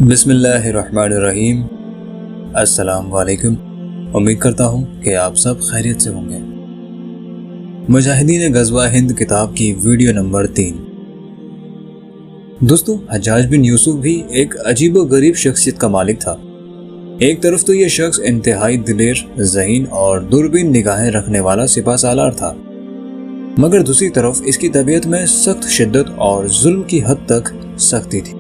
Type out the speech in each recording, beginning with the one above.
بسم اللہ الرحمن الرحیم۔ السلام علیکم۔ امید کرتا ہوں کہ آپ سب خیریت سے ہوں گے۔ مجاہدین غزوہ ہند کتاب کی ویڈیو نمبر 3۔ دوستو، حجاج بن یوسف بھی ایک عجیب و غریب شخصیت کا مالک تھا۔ ایک طرف تو یہ شخص انتہائی دلیر، ذہین اور دوربین نگاہیں رکھنے والا سپہ سالار تھا، مگر دوسری طرف اس کی طبیعت میں سخت شدت اور ظلم کی حد تک سختی تھی۔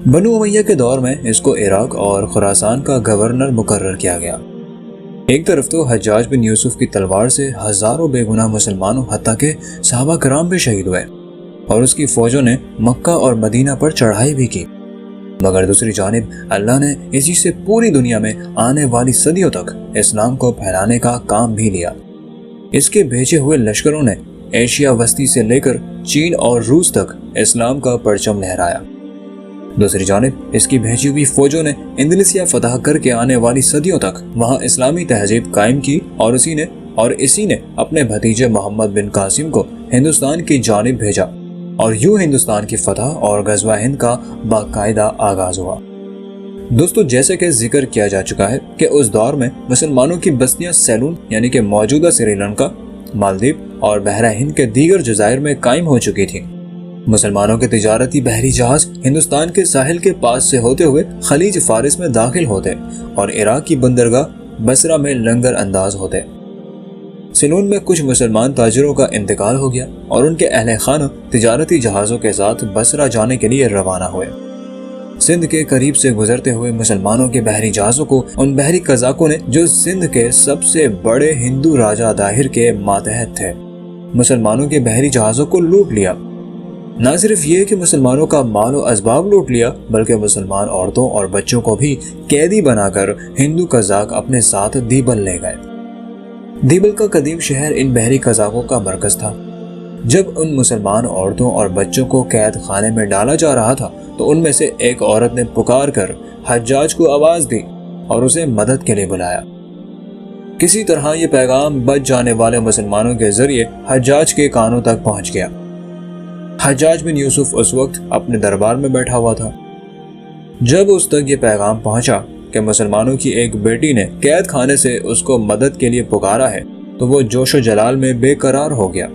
بنو امیہ کے دور میں اس کو عراق اور خراسان کا گورنر مقرر کیا گیا۔ ایک طرف تو حجاج بن یوسف کی تلوار سے ہزاروں بے گناہ مسلمانوں حتیٰ کہ صحابہ کرام بھی شہید ہوئے اور اس کی فوجوں نے مکہ اور مدینہ پر چڑھائی بھی کی، مگر دوسری جانب اللہ نے اسی سے پوری دنیا میں آنے والی صدیوں تک اسلام کو پھیلانے کا کام بھی لیا۔ اس کے بھیجے ہوئے لشکروں نے ایشیا وسطی سے لے کر چین اور روس تک اسلام کا پرچم لہرایا۔ دوسری جانب اس کی بھیجی ہوئی فوجوں نے اندلسیہ فتح کر کے آنے والی صدیوں تک وہاں اسلامی تہذیب قائم کی اور اسی نے اپنے بھتیجے محمد بن قاسم کو ہندوستان کی جانب بھیجا، اور یوں ہندوستان کی فتح اور غزوہ ہند کا باقاعدہ آغاز ہوا۔ دوستو، جیسے کہ ذکر کیا جا چکا ہے کہ اس دور میں مسلمانوں کی بستیاں سیلون یعنی کہ موجودہ سری لنکا، مالدیپ اور بحرہ ہند کے دیگر جزائر میں قائم ہو چکی تھیں۔ مسلمانوں کے تجارتی بحری جہاز ہندوستان کے ساحل کے پاس سے ہوتے ہوئے خلیج فارس میں داخل ہوتے اور عراق کی بندرگاہ بصرہ میں لنگر انداز ہوتے۔ سیلون میں کچھ مسلمان تاجروں کا انتقال ہو گیا اور ان کے اہل خانہ تجارتی جہازوں کے ساتھ بصرہ جانے کے لیے روانہ ہوئے۔ سندھ کے قریب سے گزرتے ہوئے مسلمانوں کے بحری جہازوں کو ان بحری قزاقوں نے، جو سندھ کے سب سے بڑے ہندو راجہ داہر کے ماتحت تھے، مسلمانوں کے بحری جہازوں کو لوٹ لیا۔ نہ صرف یہ کہ مسلمانوں کا مال و اسباب لوٹ لیا، بلکہ مسلمان عورتوں اور بچوں کو بھی قیدی بنا کر ہندو قزاق اپنے ساتھ دیبل لے گئے۔ دیبل کا قدیم شہر ان بحری قزاقوں کا مرکز تھا۔ جب ان مسلمان عورتوں اور بچوں کو قید خانے میں ڈالا جا رہا تھا تو ان میں سے ایک عورت نے پکار کر حجاج کو آواز دی اور اسے مدد کے لیے بلایا۔ کسی طرح یہ پیغام بچ جانے والے مسلمانوں کے ذریعے حجاج کے کانوں تک پہنچ گیا۔ حجاج بن یوسف اس وقت اپنے دربار میں بیٹھا ہوا تھا۔ جب اس تک یہ پیغام پہنچا کہ مسلمانوں کی ایک بیٹی نے قید خانے سے اس کو مدد کے لیے پکارا ہے تو وہ جوش و جلال میں بے قرار ہو گیا۔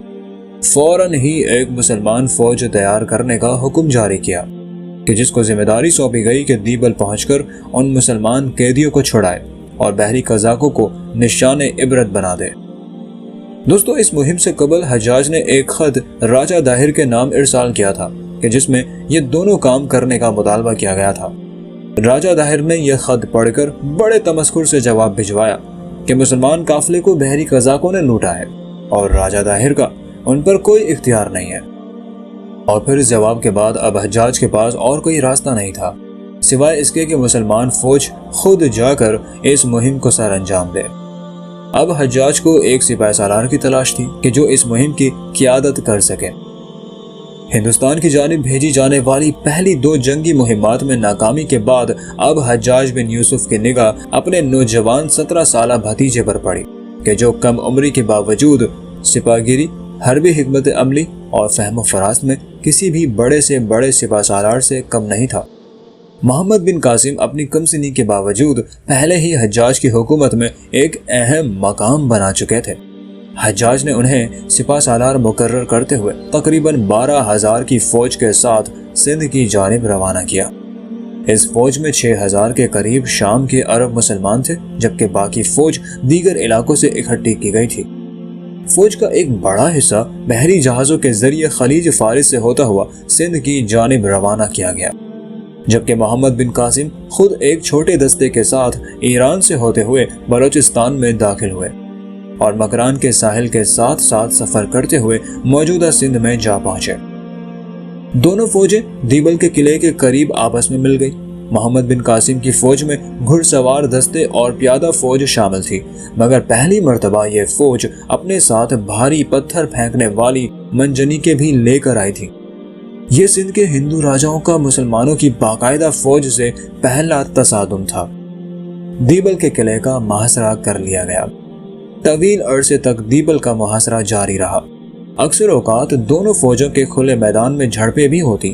فوراً ہی ایک مسلمان فوج تیار کرنے کا حکم جاری کیا کہ جس کو ذمہ داری سونپی گئی کہ دیبل پہنچ کر ان مسلمان قیدیوں کو چھڑائے اور بحری قزاقوں کو نشان عبرت بنا دے۔ دوستو، اس مہم سے قبل حجاج نے ایک خط راجہ داہر کے نام ارسال کیا تھا کہ جس میں یہ دونوں کام کرنے کا مطالبہ کیا گیا تھا۔ راجہ داہر نے یہ خط پڑھ کر بڑے تمسخر سے جواب بھجوایا کہ مسلمان قافلے کو بحری قزاقوں نے لوٹا ہے اور راجہ داہر کا ان پر کوئی اختیار نہیں ہے۔ اور پھر اس جواب کے بعد اب حجاج کے پاس اور کوئی راستہ نہیں تھا سوائے اس کے کہ مسلمان فوج خود جا کر اس مہم کو سر انجام دے۔ اب حجاج کو ایک سپہ سالار کی تلاش تھی کہ جو اس مہم کی قیادت کر سکے۔ ہندوستان کی جانب بھیجی جانے والی پہلی 2 جنگی مہمات میں ناکامی کے بعد اب حجاج بن یوسف کی نگاہ اپنے نوجوان 17 سالہ بھتیجے پر پڑی کہ جو کم عمری کے باوجود سپاہ گیری، حربی حکمت عملی اور فہم و فراست میں کسی بھی بڑے سے بڑے سپہ سالار سے کم نہیں تھا۔ محمد بن قاسم اپنی کم سنی کے باوجود پہلے ہی حجاج کی حکومت میں ایک اہم مقام بنا چکے تھے۔ حجاج نے انہیں سپہ سالار مقرر کرتے ہوئے تقریباً 12,000 کی فوج کے ساتھ سندھ کی جانب روانہ کیا۔ اس فوج میں 6,000 کے قریب شام کے عرب مسلمان تھے، جبکہ باقی فوج دیگر علاقوں سے اکٹھی کی گئی تھی۔ فوج کا ایک بڑا حصہ بحری جہازوں کے ذریعے خلیج فارس سے ہوتا ہوا سندھ کی جانب روانہ کیا گیا، جبکہ محمد بن قاسم خود ایک چھوٹے دستے کے ساتھ ایران سے ہوتے ہوئے بلوچستان میں داخل ہوئے اور مکران کے ساحل کے ساتھ ساتھ سفر کرتے ہوئے موجودہ سندھ میں جا پہنچے۔ دونوں فوجیں دیبل کے قلعے کے قریب آپس میں مل گئی۔ محمد بن قاسم کی فوج میں گھڑ سوار دستے اور پیادہ فوج شامل تھی، مگر پہلی مرتبہ یہ فوج اپنے ساتھ بھاری پتھر پھینکنے والی منجنیقیں بھی لے کر آئی تھی۔ یہ سندھ کے ہندو راجاؤں کا مسلمانوں کی باقاعدہ فوج سے پہلا تصادم تھا۔ دیبل کے قلعے کا محاصرہ کر لیا گیا۔ طویل عرصے تک دیبل کا محاصرہ جاری رہا۔ اکثر اوقات دونوں فوجوں کے کھلے میدان میں جھڑپیں بھی ہوتی،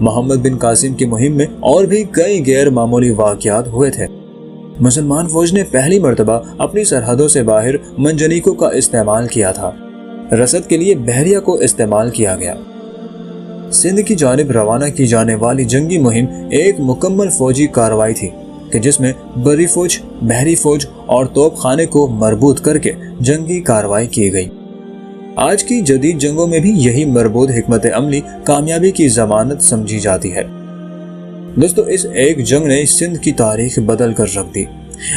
محمد بن قاسم کی مہم میں اور بھی کئی غیر معمولی واقعات ہوئے تھے۔ مسلمان فوج نے پہلی مرتبہ اپنی سرحدوں سے باہر منجنیقوں کا استعمال کیا تھا۔ رسد کے لیے بحریہ کو استعمال کیا گیا۔ سندھ کی جانب روانہ کی جانے والی جنگی مہم ایک مکمل فوجی کارروائی تھی کہ جس میں بری فوج، بحری فوج اور توپ خانے کو مربوط کر کے جنگی کارروائی کی گئی۔ آج کی جدید جنگوں میں بھی یہی مربوط حکمت عملی کامیابی کی ضمانت سمجھی جاتی ہے۔ دوستو، اس ایک جنگ نے سندھ کی تاریخ بدل کر رکھ دی۔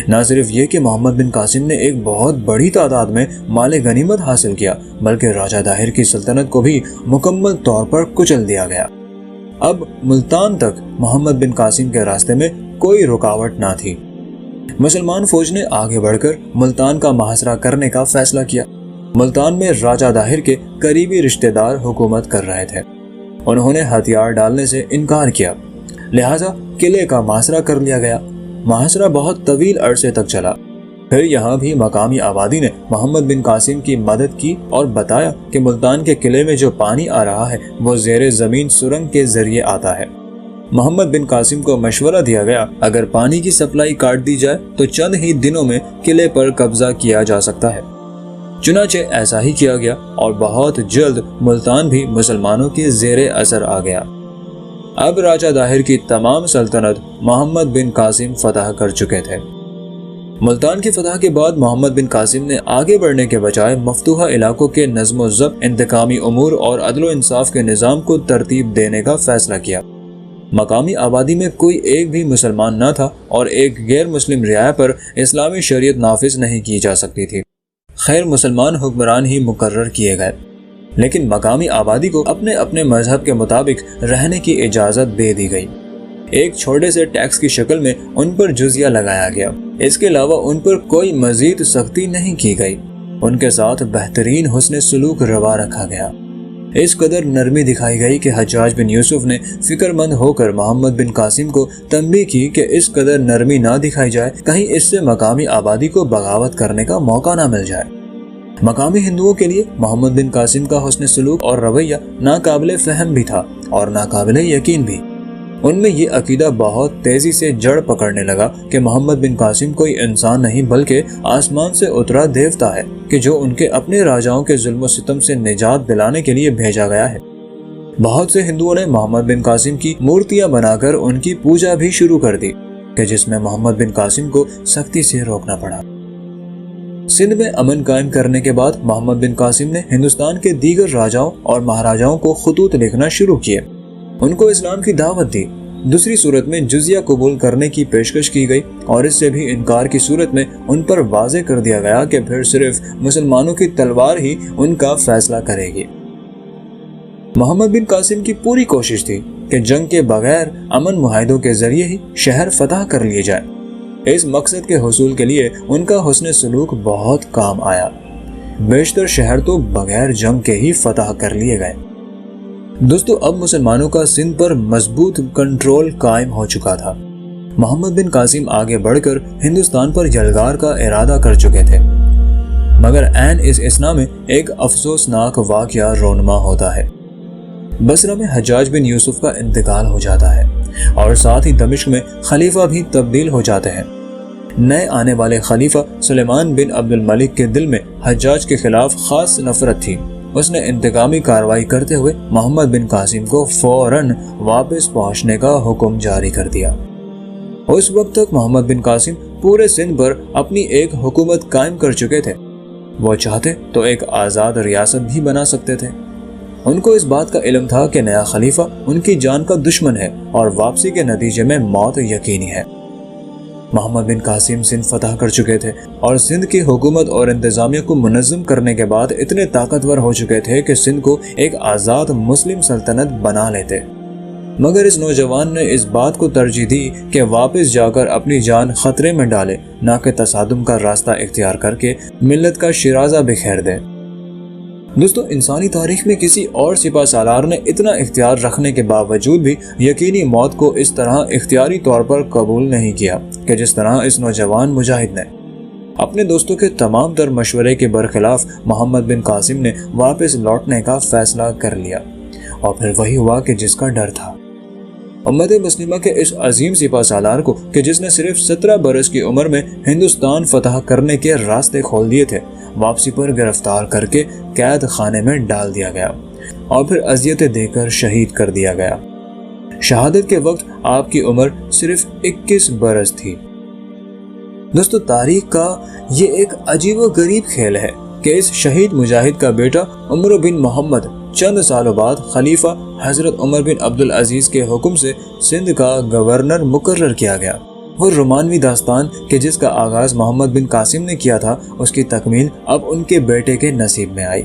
نہ صرف یہ کہ محمد بن قاسم نے ایک بہت بڑی تعداد میں مال غنیمت حاصل کیا، بلکہ راجہ داہر کی سلطنت کو بھی مکمل طور پر کچل دیا گیا۔ اب ملتان تک محمد بن قاسم کے راستے میں کوئی رکاوٹ نہ تھی۔ مسلمان فوج نے آگے بڑھ کر ملتان کا محاصرہ کرنے کا فیصلہ کیا۔ ملتان میں راجہ داہر کے قریبی رشتہ دار حکومت کر رہے تھے۔ انہوں نے ہتھیار ڈالنے سے انکار کیا، لہٰذا قلعے کا محاصرہ کر لیا گیا۔ محاصرہ بہت طویل عرصے تک چلا۔ پھر یہاں بھی مقامی آبادی نے محمد بن قاسم کی مدد کی اور بتایا کہ ملتان کے قلعے میں جو پانی آ رہا ہے وہ زیر زمین سرنگ کے ذریعے آتا ہے۔ محمد بن قاسم کو مشورہ دیا گیا، اگر پانی کی سپلائی کاٹ دی جائے تو چند ہی دنوں میں قلعے پر قبضہ کیا جا سکتا ہے۔ چنانچہ ایسا ہی کیا گیا اور بہت جلد ملتان بھی مسلمانوں کے زیر اثر آ گیا۔ اب راجہ داہر کی تمام سلطنت محمد بن قاسم فتح کر چکے تھے۔ ملتان کی فتح کے بعد محمد بن قاسم نے آگے بڑھنے کے بجائے مفتوحہ علاقوں کے نظم و ضبط، انتقامی امور اور عدل و انصاف کے نظام کو ترتیب دینے کا فیصلہ کیا۔ مقامی آبادی میں کوئی ایک بھی مسلمان نہ تھا اور ایک غیر مسلم رعایا پر اسلامی شریعت نافذ نہیں کی جا سکتی تھی۔ خیر، مسلمان حکمران ہی مقرر کیے گئے، لیکن مقامی آبادی کو اپنے اپنے مذہب کے مطابق رہنے کی اجازت دے دی گئی۔ ایک چھوٹے سے ٹیکس کی شکل میں ان پر جزیہ لگایا گیا۔ اس کے علاوہ ان پر کوئی مزید سختی نہیں کی گئی۔ ان کے ساتھ بہترین حسن سلوک روا رکھا گیا۔ اس قدر نرمی دکھائی گئی کہ حجاج بن یوسف نے فکر مند ہو کر محمد بن قاسم کو تنبیہ کی کہ اس قدر نرمی نہ دکھائی جائے، کہیں اس سے مقامی آبادی کو بغاوت کرنے کا موقع نہ مل جائے۔ مقامی ہندوؤں کے لیے محمد بن قاسم کا حسن سلوک اور رویہ ناقابل فہم بھی تھا اور ناقابل یقین بھی۔ ان میں یہ عقیدہ بہت تیزی سے جڑ پکڑنے لگا کہ محمد بن قاسم کوئی انسان نہیں بلکہ آسمان سے اترا دیوتا ہے کہ جو ان کے اپنے راجاؤں کے ظلم و ستم سے نجات دلانے کے لیے بھیجا گیا ہے۔ بہت سے ہندوؤں نے محمد بن قاسم کی مورتیاں بنا کر ان کی پوجا بھی شروع کر دی، کہ جس میں محمد بن قاسم کو سختی سے روکنا پڑا۔ سندھ میں امن قائم کرنے کے بعد محمد بن قاسم نے ہندوستان کے دیگر راجاؤں اور مہاراجاؤں کو خطوط لکھنا شروع کیے، ان کو اسلام کی دعوت دی۔ دوسری صورت میں جزیہ قبول کرنے کی پیشکش کی گئی اور اس سے بھی انکار کی صورت میں ان پر واضح کر دیا گیا کہ پھر صرف مسلمانوں کی تلوار ہی ان کا فیصلہ کرے گی۔ محمد بن قاسم کی پوری کوشش تھی کہ جنگ کے بغیر امن معاہدوں کے ذریعے ہی شہر فتح کر لیے جائے۔ اس مقصد کے حصول کے لیے ان کا حسن سلوک بہت کام آیا۔ بیشتر شہر تو بغیر جنگ کے ہی فتح کر لیے گئے۔ دوستو، اب مسلمانوں کا سندھ پر مضبوط کنٹرول قائم ہو چکا تھا۔ محمد بن قاسم آگے بڑھ کر ہندوستان پر یلغار کا ارادہ کر چکے تھے، مگر عین اس اثنا میں ایک افسوسناک واقعہ رونما ہوتا ہے۔ بصرہ میں حجاج بن یوسف کا انتقال ہو جاتا ہے اور ساتھ ہی دمشق میں خلیفہ بھی تبدیل ہو جاتے ہیں۔ نئے آنے والے خلیفہ سلیمان بن عبد الملک کے دل میں حجاج کے خلاف خاص نفرت تھی۔ اس نے انتقامی کارروائی کرتے ہوئے محمد بن قاسم کو فوراً واپس پہنچنے کا حکم جاری کر دیا۔ اس وقت تک محمد بن قاسم پورے سندھ پر اپنی ایک حکومت قائم کر چکے تھے۔ وہ چاہتے تو ایک آزاد ریاست بھی بنا سکتے تھے۔ ان کو اس بات کا علم تھا کہ نیا خلیفہ ان کی جان کا دشمن ہے اور واپسی کے نتیجے میں موت یقینی ہے۔ محمد بن قاسم سندھ فتح کر چکے تھے اور سندھ کی حکومت اور انتظامیہ کو منظم کرنے کے بعد اتنے طاقتور ہو چکے تھے کہ سندھ کو ایک آزاد مسلم سلطنت بنا لیتے۔ مگر اس نوجوان نے اس بات کو ترجیح دی کہ واپس جا کر اپنی جان خطرے میں ڈالے، نہ کہ تصادم کا راستہ اختیار کر کے ملت کا شیرازہ بکھیر دے۔ دوستو، انسانی تاریخ میں کسی اور سپہ سالار نے اتنا اختیار رکھنے کے باوجود بھی یقینی موت کو اس طرح اختیاری طور پر قبول نہیں کیا کہ جس طرح اس نوجوان مجاہد نے۔ اپنے دوستوں کے تمام تر مشورے کے برخلاف محمد بن قاسم نے واپس لوٹنے کا فیصلہ کر لیا، اور پھر وہی ہوا کہ جس کا ڈر تھا۔ امت مسلمہ کے اس عظیم سپہ سالار کو کہ جس نے صرف 17 برس کی عمر میں ہندوستان فتح کرنے کے راستے کھول دیے تھے، واپسی پر گرفتار کر کے قید خانے میں ڈال دیا گیا اور پھر اذیتیں دے کر شہید کر دیا گیا۔ شہادت کے وقت آپ کی عمر صرف 21 برس تھی۔ دوستو، تاریخ کا یہ ایک عجیب و غریب کھیل ہے کہ اس شہید مجاہد کا بیٹا عمر بن محمد چند سالوں بعد خلیفہ حضرت عمر بن عبدالعزیز کے حکم سے سندھ کا گورنر مقرر کیا گیا۔ وہ رومانوی داستان کہ جس کا آغاز محمد بن قاسم نے کیا تھا، اس کی تکمیل اب ان کے بیٹے کے نصیب میں آئی۔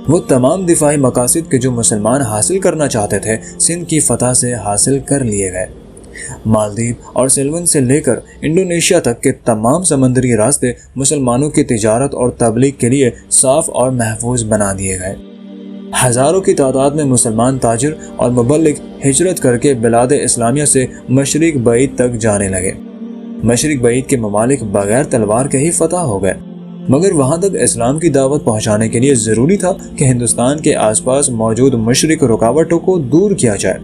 وہ تمام دفاعی مقاصد کے جو مسلمان حاصل کرنا چاہتے تھے، سندھ کی فتح سے حاصل کر لیے گئے۔ مالدیپ اور سیلون سے لے کر انڈونیشیا تک کے تمام سمندری راستے مسلمانوں کی تجارت اور تبلیغ کے لیے صاف اور محفوظ بنا دیے گئے۔ ہزاروں کی تعداد میں مسلمان تاجر اور مبلغ ہجرت کر کے بلاد اسلامیہ سے مشرق بعید تک جانے لگے۔ مشرق بعید کے ممالک بغیر تلوار کے ہی فتح ہو گئے، مگر وہاں تک اسلام کی دعوت پہنچانے کے لیے ضروری تھا کہ ہندوستان کے آس پاس موجود مشرق رکاوٹوں کو دور کیا جائے،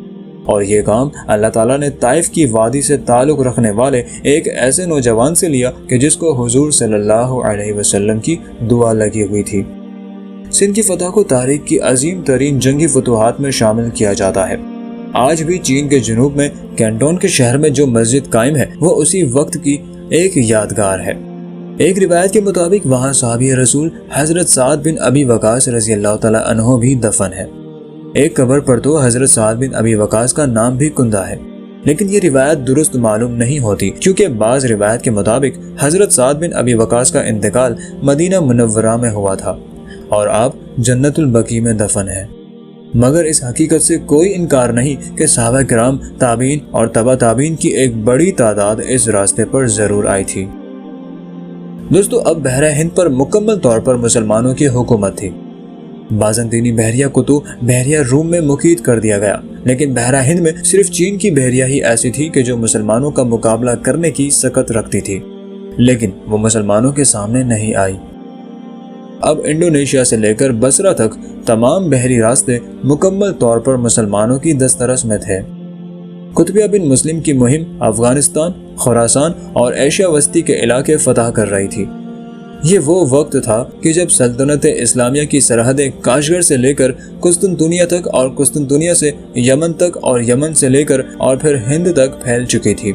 اور یہ کام اللہ تعالیٰ نے طائف کی وادی سے تعلق رکھنے والے ایک ایسے نوجوان سے لیا کہ جس کو حضور صلی اللہ علیہ وسلم کی دعا لگی ہوئی تھی۔ سندھ کی فتح کو تاریخ کی عظیم ترین جنگی فتوحات میں شامل کیا جاتا ہے۔ آج بھی چین کے جنوب میں کینٹون کے شہر میں جو مسجد قائم ہے، وہ اسی وقت کی ایک یادگار ہے۔ ایک روایت کے مطابق وہاں صحابی رسول حضرت سعد بن ابی وقاص رضی اللہ تعالیٰ عنہ بھی دفن ہے۔ ایک قبر پر تو حضرت سعد بن ابی وقاص کا نام بھی کندہ ہے، لیکن یہ روایت درست معلوم نہیں ہوتی، کیونکہ بعض روایت کے مطابق حضرت سعد بن ابی وقاص کا انتقال مدینہ منورہ میں ہوا تھا اور آپ جنت البقیع میں دفن ہیں۔ مگر اس حقیقت سے کوئی انکار نہیں کہ صحابہ کرام، تابعین اور تبع تابعین کی ایک بڑی تعداد اس راستے پر ضرور آئی تھی۔ دوستو، اب بحرہ ہند پر مکمل طور پر مسلمانوں کی حکومت تھی۔ بازنطینی بحریہ کو تو بحریہ روم میں مقید کر دیا گیا، لیکن بحرہ ہند میں صرف چین کی بحریہ ہی ایسی تھی کہ جو مسلمانوں کا مقابلہ کرنے کی سکت رکھتی تھی، لیکن وہ مسلمانوں کے سامنے نہیں آئی۔ اب انڈونیشیا سے لے کر بصرہ تک تمام بحری راستے مکمل طور پر مسلمانوں کی دسترس میں تھے۔ قطبیہ بن مسلم کی مہم افغانستان، خراسان اور ایشیا وسطی کے علاقے فتح کر رہی تھی۔ یہ وہ وقت تھا کہ جب سلطنت اسلامیہ کی سرحدیں کاشغر سے لے کر قسطنطنیہ تک اور قسطنطنیہ سے یمن تک اور یمن سے لے کر اور پھر ہند تک پھیل چکی تھی۔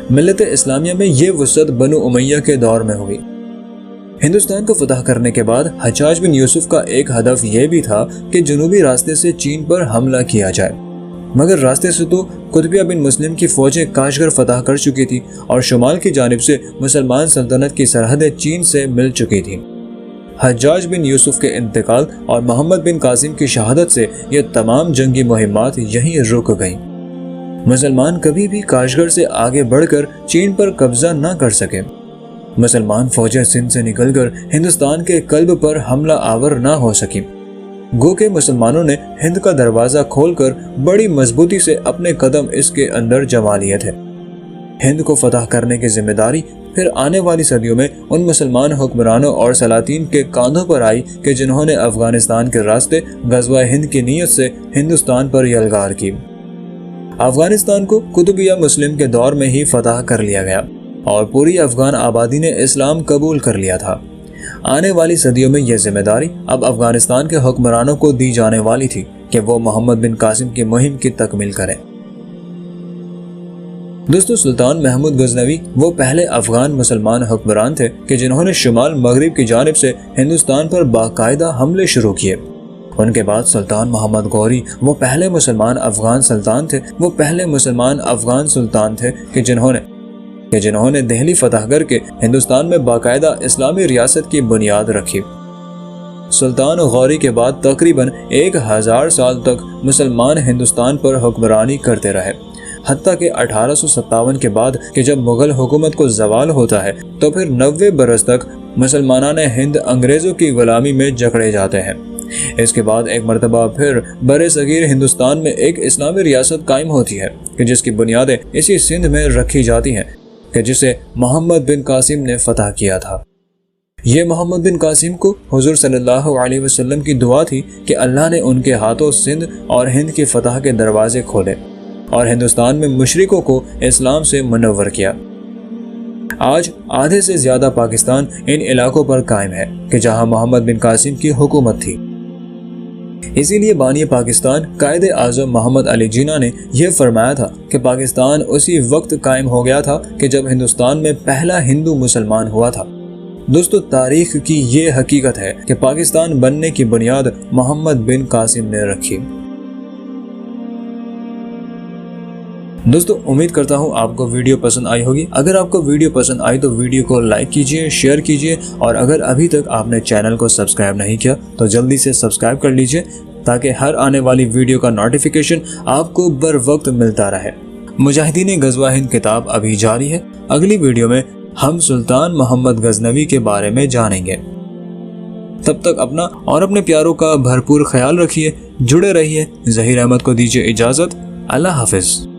ملت اسلامیہ میں یہ وسعت بنو امیہ کے دور میں ہوئی۔ ہندوستان کو فتح کرنے کے بعد حجاج بن یوسف کا ایک ہدف یہ بھی تھا کہ جنوبی راستے سے چین پر حملہ کیا جائے، مگر راستے سے تو قطبیہ بن مسلم کی فوجیں کاشغر فتح کر چکی تھی اور شمال کی جانب سے مسلمان سلطنت کی سرحدیں چین سے مل چکی تھیں۔ حجاج بن یوسف کے انتقال اور محمد بن قاسم کی شہادت سے یہ تمام جنگی مہمات یہیں رک گئیں۔ مسلمان کبھی بھی کاشغر سے آگے بڑھ کر چین پر قبضہ نہ کر سکے۔ مسلمان فوجیں سندھ سے نکل کر ہندوستان کے قلب پر حملہ آور نہ ہو سکیں۔ گو کہ مسلمانوں نے ہند کا دروازہ کھول کر بڑی مضبوطی سے اپنے قدم اس کے اندر جما لیے تھے۔ ہند کو فتح کرنے کی ذمہ داری پھر آنے والی صدیوں میں ان مسلمان حکمرانوں اور سلاطین کے کاندھوں پر آئی کہ جنہوں نے افغانستان کے راستے غزوہ ہند کی نیت سے ہندوستان پر یلغار کی۔ افغانستان کو قطبیہ مسلم کے دور میں ہی فتح کر لیا گیا اور پوری افغان آبادی نے اسلام قبول کر لیا تھا۔ آنے والی صدیوں میں یہ ذمہ داری اب افغانستان کے حکمرانوں کو دی جانے والی تھی کہ وہ محمد بن قاسم کی مہم کی تکمیل کریں۔ دوستو، سلطان محمود غزنوی وہ پہلے افغان مسلمان حکمران تھے کہ جنہوں نے شمال مغرب کی جانب سے ہندوستان پر باقاعدہ حملے شروع کیے۔ ان کے بعد سلطان محمد غوری وہ پہلے مسلمان افغان سلطان تھے کہ جنہوں نے دہلی فتح کر کے ہندوستان میں باقاعدہ اسلامی ریاست کی بنیاد رکھی۔ سلطان غوری کے بعد تقریباً 1000 سال تک مسلمان ہندوستان پر حکمرانی کرتے رہے، حتیٰ کہ 1857 کے بعد کہ جب مغل حکومت کو زوال ہوتا ہے تو پھر 90 برس تک مسلمانان ہند انگریزوں کی غلامی میں جکڑے جاتے ہیں۔ اس کے بعد ایک مرتبہ پھر برِ صغیر ہندوستان میں ایک اسلامی ریاست قائم ہوتی ہے کہ جس کی بنیادیں اسی سندھ میں رکھی جاتی ہیں کہ جسے محمد بن قاسم نے فتح کیا تھا۔ یہ محمد بن قاسم کو حضور صلی اللہ علیہ وسلم کی دعا تھی کہ اللہ نے ان کے ہاتھوں سندھ اور ہند کی فتح کے دروازے کھولے اور ہندوستان میں مشرکوں کو اسلام سے منور کیا۔ آج آدھے سے زیادہ پاکستان ان علاقوں پر قائم ہے کہ جہاں محمد بن قاسم کی حکومت تھی۔ اسی لیے بانی پاکستان قائد اعظم محمد علی جناح نے یہ فرمایا تھا کہ پاکستان اسی وقت قائم ہو گیا تھا کہ جب ہندوستان میں پہلا ہندو مسلمان ہوا تھا۔ دوستو، تاریخ کی یہ حقیقت ہے کہ پاکستان بننے کی بنیاد محمد بن قاسم نے رکھی۔ دوستو، امید کرتا ہوں آپ کو ویڈیو پسند آئی ہوگی۔ اگر آپ کو ویڈیو پسند آئی تو ویڈیو کو لائک کیجئے، شیئر کیجئے، اور اگر ابھی تک آپ نے چینل کو سبسکرائب نہیں کیا تو جلدی سے سبسکرائب کر لیجئے تاکہ ہر آنے والی ویڈیو کا نوٹیفیکیشن آپ کو بر وقت ملتا رہے۔ مجاہدین غزوہ ہند کتاب ابھی جاری ہے۔ اگلی ویڈیو میں ہم سلطان محمد غزنوی کے بارے میں جانیں گے۔ تب تک اپنا اور اپنے پیاروں کا بھرپور خیال رکھیے، جڑے رہیے۔ ظہیر احمد کو دیجیے اجازت۔ اللہ حافظ۔